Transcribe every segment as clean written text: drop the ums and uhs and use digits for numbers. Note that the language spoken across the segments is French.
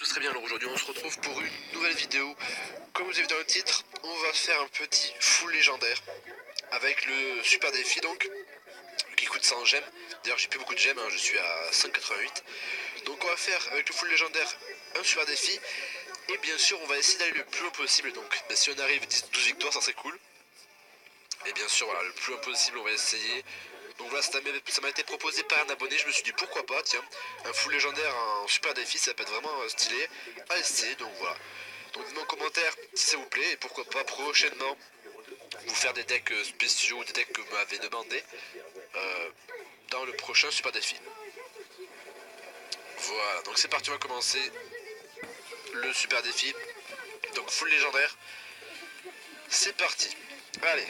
très bien, alors aujourd'hui on se retrouve pour une nouvelle vidéo. Comme vous avez vu dans le titre, on va faire un petit full légendaire avec le super défi donc qui coûte 100 gemmes. D'ailleurs j'ai plus beaucoup de gemmes, hein, je suis à 188. Donc on va faire avec le full légendaire un super défi. Et bien sûr on va essayer d'aller le plus loin possible. Donc si on arrive 12 victoires ça serait cool. Et bien sûr voilà, le plus loin possible on va essayer. Donc voilà, ça m'a été proposé par un abonné, je me suis dit pourquoi pas, tiens, un full légendaire, un super défi, ça peut être vraiment stylé à essayer, donc voilà. Donc dites-moi en commentaire si ça vous plaît, et pourquoi pas prochainement vous faire des decks spéciaux, des decks que vous m'avez demandé dans le prochain super défi. Voilà, donc c'est parti, on va commencer le super défi, donc full légendaire, c'est parti, allez.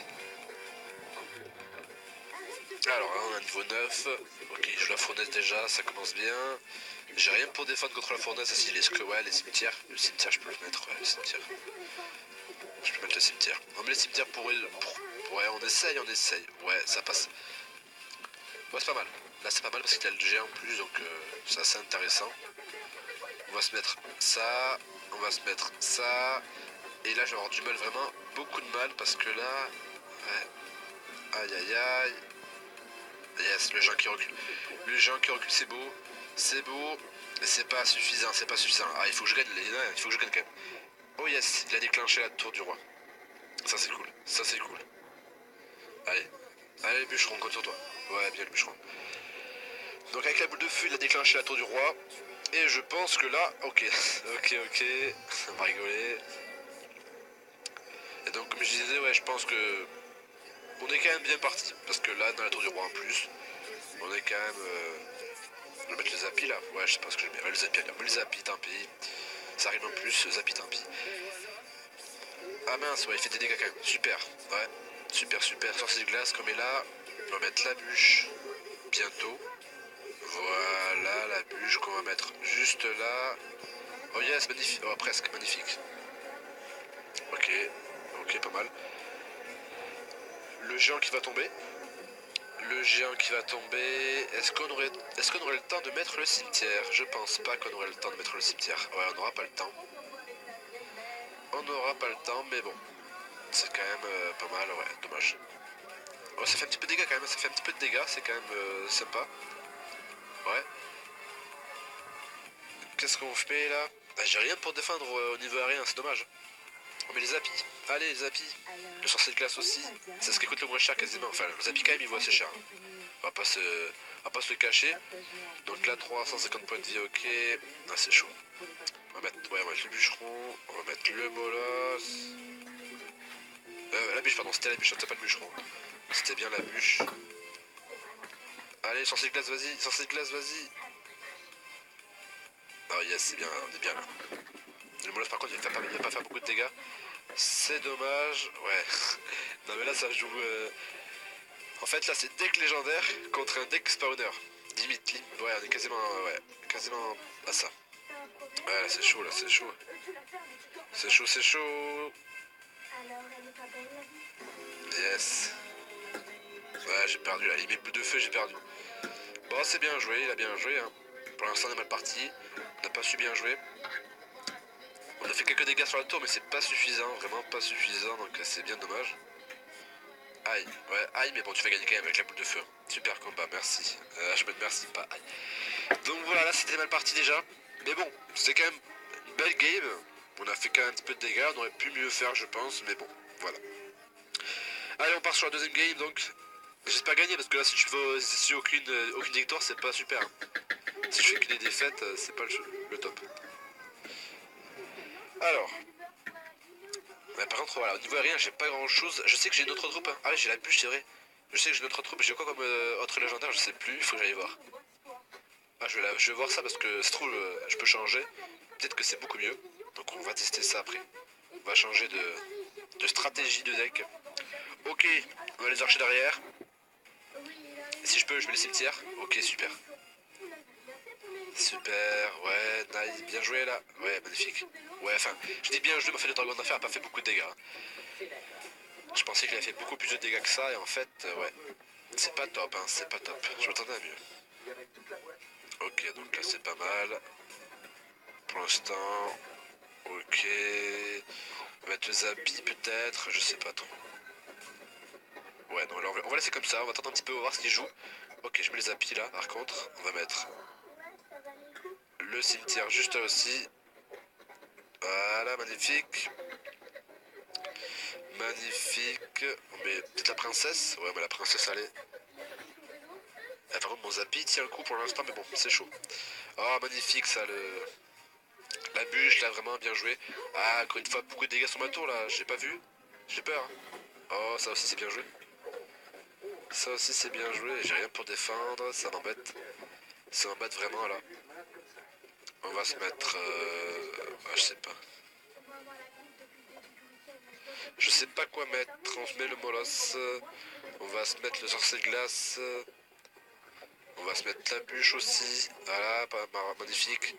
Alors là on a niveau 9, ok je joue la fournaise déjà, ça commence bien. J'ai rien pour défendre contre la fournaise, si les cimetières. Le cimetière je peux le mettre, ouais, le cimetière. Je peux mettre le cimetière. On met le cimetière pour... Ouais on essaye, ouais ça passe. Ouais c'est pas mal, là c'est pas mal parce qu'il y a le géant en plus donc c'est assez intéressant. On va se mettre ça, on va se mettre ça. Et là je vais avoir du mal, vraiment beaucoup de mal parce que là... Ouais. Aïe aïe aïe. Yes, le géant qui recule. Le géant qui recule, c'est beau. C'est beau. Mais c'est pas suffisant, c'est pas suffisant. Ah, il faut que je gagne, il faut que je gagne quand même. Oh yes, il a déclenché la tour du roi. Ça c'est cool, ça c'est cool. Allez, allez bûcheron, compte sur toi. Ouais, bien le bûcheron. Donc avec la boule de feu, il a déclenché la tour du roi. Et je pense que là, ok, ok, on va rigoler. Et donc comme je disais, ouais, je pense que on est quand même bien parti. Parce que là, dans la tour du roi en plus, on est quand même... Je vais mettre le zapi là. Ouais, je sais pas ce que je mets. Ouais, le zapi, le zapi, tant pis. Ça arrive en plus, zapi, tant pis. Ah mince, ouais, il fait des dégâts quand même. Super, ouais. Super, super. Sorcier de glace, comme est là. On va mettre la bûche. Bientôt. Voilà, la bûche qu'on va mettre juste là. Oh yes, magnifique. Oh, presque, magnifique. Ok, ok, pas mal. Le géant qui va tomber. Le géant qui va tomber. Est-ce qu'on aurait le temps de mettre le cimetière? Je pense pas qu'on aurait le temps de mettre le cimetière. Ouais, on n'aura pas le temps. On n'aura pas le temps, mais bon. C'est quand même pas mal, ouais, dommage. Oh, ça fait un petit peu de dégâts quand même, ça fait un petit peu de dégâts, c'est quand même sympa. Ouais. Qu'est-ce qu'on fait là? Bah, j'ai rien pour défendre au niveau aérien, c'est dommage. On met les zapis. Allez, les zapis. Le sorcier de glace aussi. C'est ce qui coûte le moins cher quasiment. Enfin, le zapi quand même, il vaut assez cher. On va pas se le cacher. Donc là, 350 points de vie, ok. Ah, c'est chaud. On va mettre le bûcheron. On va mettre le bolos. La bûche, pardon, c'était la bûche, c'était pas le bûcheron. C'était bien la bûche. Allez, sorcier de glace, vas-y. Sorcier de glace, vas-y. Oh yes, c'est bien, on est bien là. Le bolos, par contre, il va pas faire beaucoup de dégâts. C'est dommage, ouais. Non mais là ça joue... En fait là c'est deck légendaire contre un deck spawner. Limite, ouais on est quasiment à ça. Ouais là c'est chaud, là c'est chaud. C'est chaud, c'est chaud. Yes. Ouais j'ai perdu là, il met bout de feu, j'ai perdu. Bon c'est bien joué, il a bien joué hein. Pour l'instant on est mal parti, on n'a pas su bien jouer. On a fait quelques dégâts sur la tour mais c'est pas suffisant, vraiment pas suffisant donc c'est bien dommage. Aïe, ouais, aïe, mais bon, tu vas gagner quand même avec la boule de feu. Super combat, merci. Je me merci, pas aïe. Donc voilà, là c'était mal parti déjà. Mais bon, c'est quand même une belle game. On a fait quand même un petit peu de dégâts, on aurait pu mieux faire, je pense, mais bon, voilà. Allez, on part sur la deuxième game, donc j'espère gagner parce que là, si je fais aucune victoire, c'est pas super. Hein. Si je fais que des défaites, c'est pas le top. Alors. Ouais, par contre, voilà, au niveau aérien, j'ai pas grand chose. Je sais que j'ai une autre troupe. Hein. Ah, ouais, j'ai la bûche, c'est vrai. Je sais que j'ai une autre troupe. J'ai quoi comme autre légendaire? Je sais plus, il faut que j'aille voir. Ah, je vais voir ça parce que ça se trouve, je peux changer. Peut-être que c'est beaucoup mieux. Donc, on va tester ça après. On va changer de stratégie de deck. Ok, on va les archers derrière. Si je peux, je mets le cimetière. Ok, super. Super, ouais, nice, bien joué là. Ouais, magnifique. Ouais, enfin, je dis bien joué, m'a fait le dragon d'affaires, a pas fait beaucoup de dégâts. Hein. Je pensais qu'il avait fait beaucoup plus de dégâts que ça, et en fait, ouais, c'est pas top, hein, c'est pas top. Je m'attendais à mieux. Ok, donc là c'est pas mal. pour l'instant. Ok. On va mettre le Zappy peut-être, je sais pas trop. Ouais, non, alors on va laisser comme ça, on va attendre un petit peu, on va voir ce qu'il joue. Ok, je mets les Zappy là, par contre, on va mettre le cimetière juste là aussi. Voilà, magnifique. Magnifique. On met peut-être la princesse. Ouais, mais la princesse, allez. Ah, par contre, mon Zappy tient le coup pour l'instant, mais bon, c'est chaud. Oh, magnifique ça, la bûche, là, vraiment bien joué. Ah, encore une fois, beaucoup de dégâts sur ma tour, là, j'ai pas vu. J'ai peur. Hein. Oh, ça aussi, c'est bien joué. Ça aussi, c'est bien joué. J'ai rien pour défendre, ça m'embête. Ça m'embête vraiment, là. On va se mettre... Ah, je sais pas. Je sais pas quoi mettre. On se met le molosse. On va se mettre le sorcier de glace. On va se mettre la bûche aussi. Voilà, magnifique.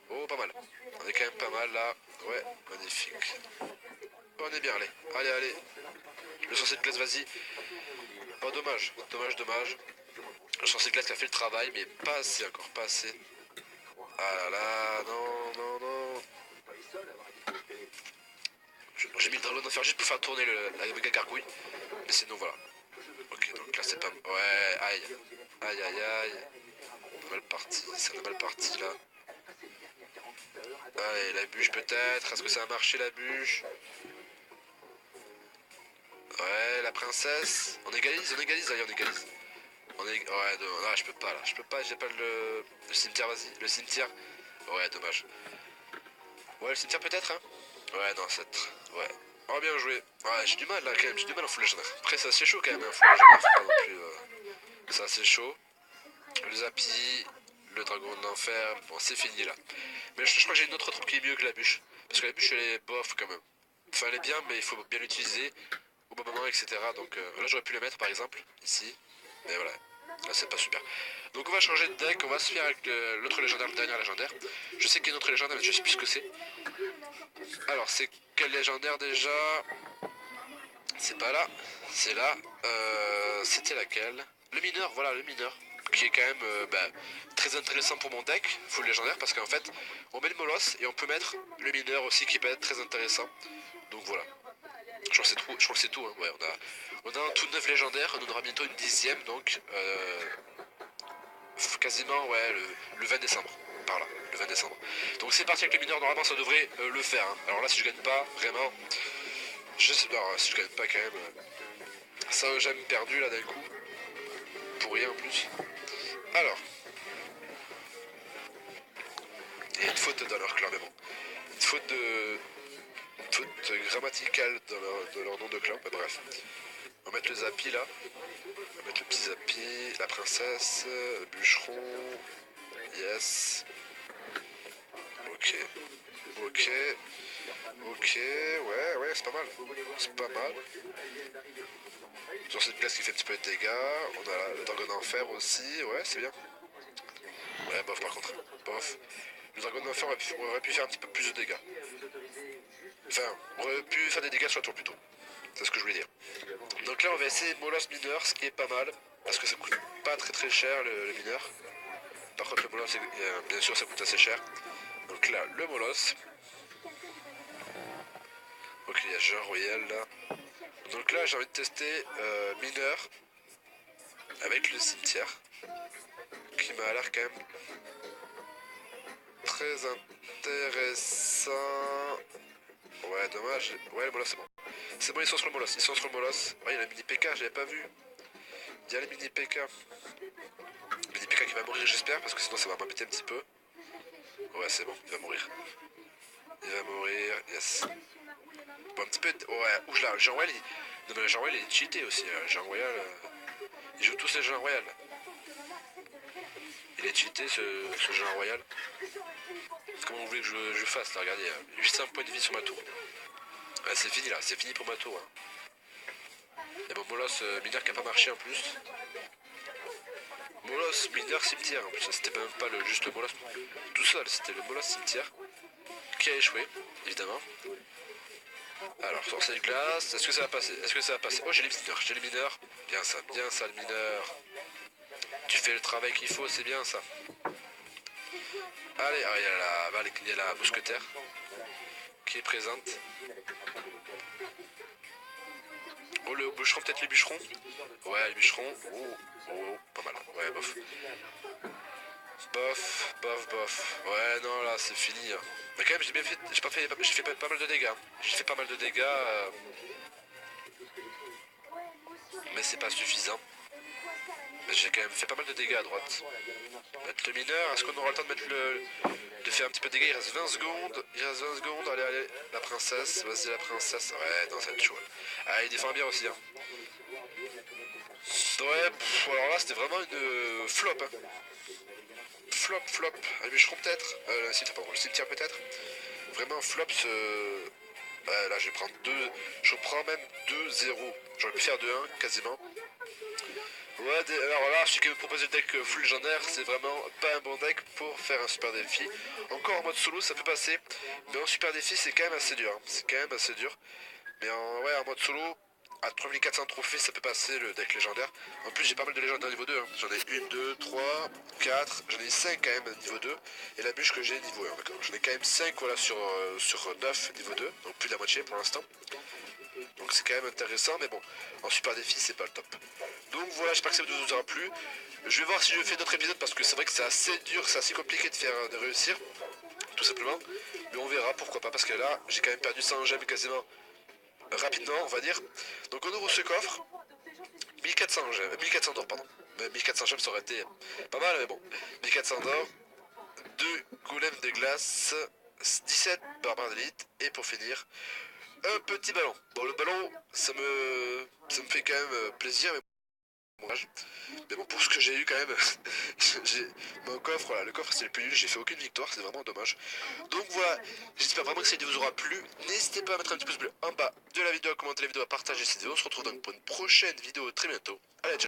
Oh, pas mal. On est quand même pas mal là. Ouais, magnifique. On est bien, allez. Allez, allez. Le sorcier de glace, vas-y. Oh, dommage. Dommage, dommage. Le sorcier de glace qui a fait le travail, mais pas assez encore, pas assez. Ah là là, non, non, non. J'ai mis le dragon d'enfer juste pour faire tourner la méga gargouille. Mais sinon, voilà. Ok, donc là, c'est pas... Ouais, aïe. Aïe, aïe, aïe. Mal parti, c'est mal parti là. Allez, la bûche peut-être. Est-ce que ça a marché la bûche? Ouais, la princesse. On égalise, allez, on égalise. Ouais, non, je peux pas là. Je peux pas, j'ai pas le cimetière, vas-y. Le cimetière. Ouais, dommage. Ouais, le cimetière peut-être, hein. Ouais, non, ouais. Oh, bien joué. Ouais, j'ai du mal là quand même, j'ai du mal en full légendaire. Après, c'est assez chaud quand même, hein, full légendaire. Faut pas non plus. C'est assez chaud. Le Zappy, le dragon de l'enfer. Bon, c'est fini là. Mais je crois que j'ai une autre troupe qui est mieux que la bûche. Parce que la bûche, elle est bof quand même. Enfin, elle est bien, mais il faut bien l'utiliser au bon moment, etc. Donc là, j'aurais pu la mettre par exemple, ici. Mais voilà, là, c'est pas super. Donc on va changer de deck, on va se faire avec l'autre légendaire, le dernier légendaire. Je sais qu'il y a une autre légendaire, mais je sais plus ce que c'est. Alors, c'est quel légendaire déjà? C'est pas là, c'est là. C'était laquelle? Le mineur, voilà, le mineur. Qui est quand même très intéressant pour mon deck, full légendaire, parce qu'en fait, on met le molosse et on peut mettre le mineur aussi qui peut être très intéressant. Donc voilà. Je crois que c'est tout. Hein. Ouais, on a un tout neuf légendaire, on aura bientôt une 10e, donc quasiment ouais, le 20 décembre. Par là, le 20 décembre. Donc c'est parti avec le mineur, normalement ça devrait le faire. Hein. Alors là, si je gagne pas, vraiment, je sais pas, si je gagne pas quand même, ça j'ai même perdu là d'un coup. Pour rien en plus. Alors, il y a une faute dans leur clan, mais bon. Une faute grammaticale dans leur nom de clan, mais bref. On va mettre le Zappy là. On va mettre le petit Zappy, la princesse, le bûcheron. Yes. Ok. Ok. Ok. Ouais, ouais, c'est pas mal. C'est pas mal. Sur cette place qui fait un petit peu de dégâts. On a le dragon d'enfer aussi. Ouais, c'est bien. Ouais, bof par contre. Bof. Le dragon d'enfer aurait pu faire un petit peu plus de dégâts. Enfin, on aurait pu faire des dégâts sur la tour plutôt. C'est ce que je voulais dire. Donc là, on va essayer Moloss mineur, ce qui est pas mal. Parce que ça coûte pas très cher le mineur. Par contre, le Moloss, bien sûr, ça coûte assez cher. Donc là, le Moloss. Ok, il y a Jean Royal là. Donc là, j'ai envie de tester mineur avec le cimetière. Qui m'a l'air quand même très intéressant. Ouais, dommage. Ouais, le Moloss, c'est bon. C'est bon, ils sont sur le Moloss. Ils sont sur le Moloss. Ouais, il y a la mini PK, j'avais pas vu. Il y a les mini PK. Mini PK qui va mourir, j'espère, parce que sinon ça va m'embêter un petit peu. Ouais, c'est bon, il va mourir. Il va mourir, yes. Bon, un petit peu. Ouais, ouh là, Jean Royal, non, mais Jean Royal il est cheaté aussi. Jean Royal. Ils jouent tous les Jean Royal. Il est cheaté ce Jean Royal. Comment vous voulez que je fasse là? Regardez, 800 points de vie sur ma tour. Ouais, c'est fini là, c'est fini pour ma tour. Hein. Et bon, Moloss mineur qui a pas marché en plus. Moloss mineur cimetière en plus, c'était même pas juste le Moloss tout seul, c'était le Moloss cimetière qui a échoué, évidemment. Alors, sorcier de glace, est-ce que ça va passer? Est-ce que ça va passer? Oh, j'ai les mineurs. Bien ça le mineur. Tu fais le travail qu'il faut, c'est bien ça. Allez, ah, il y a la mousquetaire qui est présente. Oh, le bûcheron, peut-être les bûcherons. Ouais, les bûcherons. Oh, oh, pas mal. Ouais, bof. Bof, bof, bof. Ouais, non, là, c'est fini. Hein. Mais quand même, j'ai bien fait. J'ai fait pas mal de dégâts. J'ai fait pas mal de dégâts. Mais c'est pas suffisant. Mais j'ai quand même fait pas mal de dégâts à droite. Mettre le mineur. Est-ce qu'on aura le temps de mettre le. De faire un petit peu de dégâts? Il reste 20 secondes. Il reste 20 secondes. Allez, allez. La princesse. Vas-y, la princesse. Ouais, non, ça va être chaud. Ah, il défend bien aussi. Hein. Ouais, alors là, c'était vraiment une flop. Hein. Flop, flop. Un bûcheron peut-être le cimetière peut-être. Vraiment flop ce. Là je vais prendre 2. Je prends même 2-0. J'aurais pu faire 2-1 quasiment. Ouais, alors là, celui qui me propose le deck full légendaire, c'est vraiment pas un bon deck pour faire un super défi. Encore en mode solo, ça peut passer. Mais en super défi, c'est quand même assez dur. Hein. C'est quand même assez dur. Mais ouais, en mode solo, à 3400 trophées, ça peut passer le deck légendaire. En plus, j'ai pas mal de légendaires niveau 2. Hein. J'en ai 1, 2, 3, 4. J'en ai 5 quand même niveau 2. Et la bûche que j'ai niveau 1. D'accord. J'en ai quand même 5 voilà, sur 9 niveau 2. Donc plus de la moitié pour l'instant. Donc c'est quand même intéressant. Mais bon, en super défi, c'est pas le top. Donc voilà, j'espère que ça vous aura plu. Je vais voir si je fais d'autres épisodes parce que c'est vrai que c'est assez dur, c'est assez compliqué de réussir. Tout simplement. Mais on verra, pourquoi pas. Parce que là, j'ai quand même perdu 100 gemmes quasiment rapidement, on va dire. Donc on ouvre ce coffre. 1400 gemmes, 1400 d'or, pardon. 1400 gemmes, ça aurait été pas mal, mais bon. 1400 d'or, 2 golems de glace, 17 barbares d'élite, et pour finir, un petit ballon. Bon, le ballon, ça me fait quand même plaisir, mais mais bon, pour ce que j'ai eu quand même, j'ai mon coffre, voilà, le coffre c'est le plus nul, j'ai fait aucune victoire, c'est vraiment dommage. Donc voilà, j'espère vraiment que cette vidéo vous aura plu. N'hésitez pas à mettre un petit pouce bleu en bas de la vidéo, à commenter la vidéo, à partager cette vidéo. On se retrouve donc pour une prochaine vidéo très bientôt. Allez, ciao.